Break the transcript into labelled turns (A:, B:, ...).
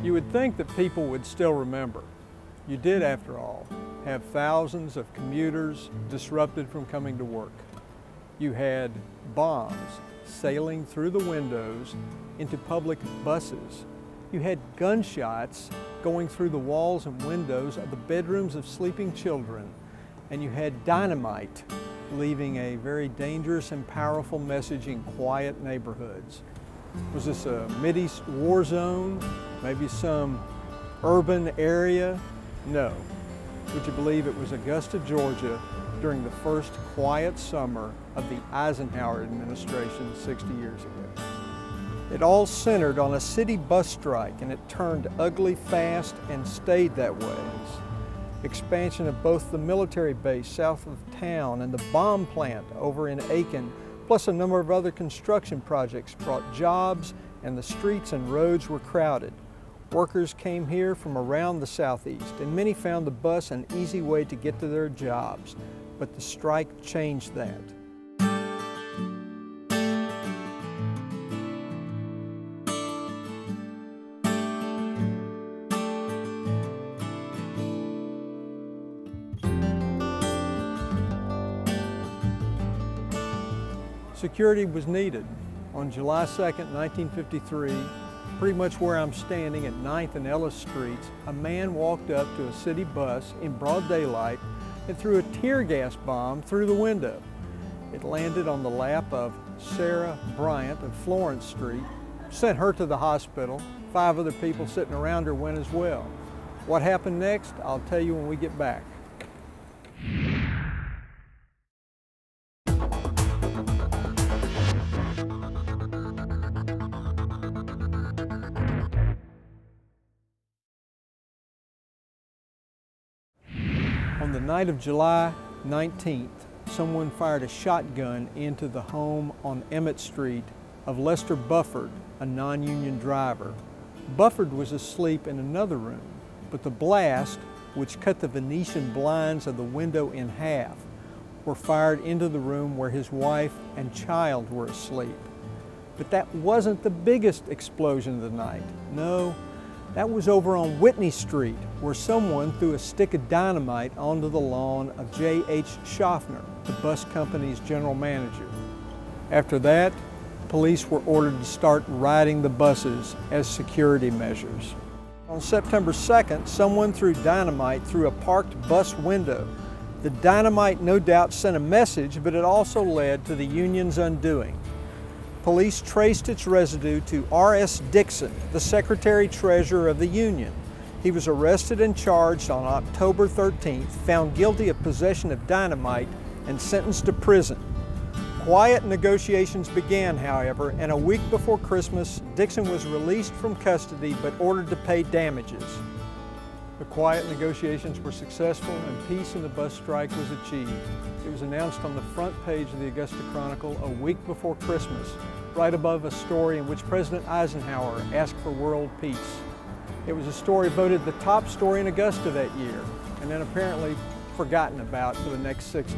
A: You would think that people would still remember. You did, after all, have thousands of commuters disrupted from coming to work. You had bombs sailing through the windows into public buses. You had gunshots going through the walls and windows of the bedrooms of sleeping children. And you had dynamite leaving a very dangerous and powerful message in quiet neighborhoods. Was this a Mideast war zone? Maybe some urban area? No. Would you believe it was Augusta, Georgia during the first quiet summer of the Eisenhower administration 60 years ago? It all centered on a city bus strike, and it turned ugly fast and stayed that way. Expansion of both the military base south of town and the bomb plant over in Aiken, plus a number of other construction projects, brought jobs, and the streets and roads were crowded. Workers came here from around the southeast, and many found the bus an easy way to get to their jobs. But the strike changed that. Security was needed. On July 2nd, 1953, pretty much where I'm standing at 9th and Ellis Streets, a man walked up to a city bus in broad daylight and threw a tear gas bomb through the window. It landed on the lap of Sarah Bryant of Florence Street, sent her to the hospital. 5 other people sitting around her went as well. What happened next, I'll tell you when we get back. On the night of July 19th, someone fired a shotgun into the home on Emmett Street of Lester Bufford, a non-union driver. Bufford was asleep in another room, but the blast, which cut the Venetian blinds of the window in half, were fired into the room where his wife and child were asleep. But that wasn't the biggest explosion of the night. No. That was over on Whitney Street, where someone threw a stick of dynamite onto the lawn of J.H. Schaffner, the bus company's general manager. After that, police were ordered to start riding the buses as security measures. On September 2nd, someone threw dynamite through a parked bus window. The dynamite no doubt sent a message, but it also led to the union's undoing. Police traced its residue to R.S. Dixon, the Secretary-Treasurer of the Union. He was arrested and charged on October 13th, found guilty of possession of dynamite, and sentenced to prison. Quiet negotiations began, however, and a week before Christmas, Dixon was released from custody but ordered to pay damages. The quiet negotiations were successful and peace in the bus strike was achieved. It was announced on the front page of the Augusta Chronicle a week before Christmas, right above a story in which President Eisenhower asked for world peace. It was a story voted the top story in Augusta that year, and then apparently forgotten about for the next 60.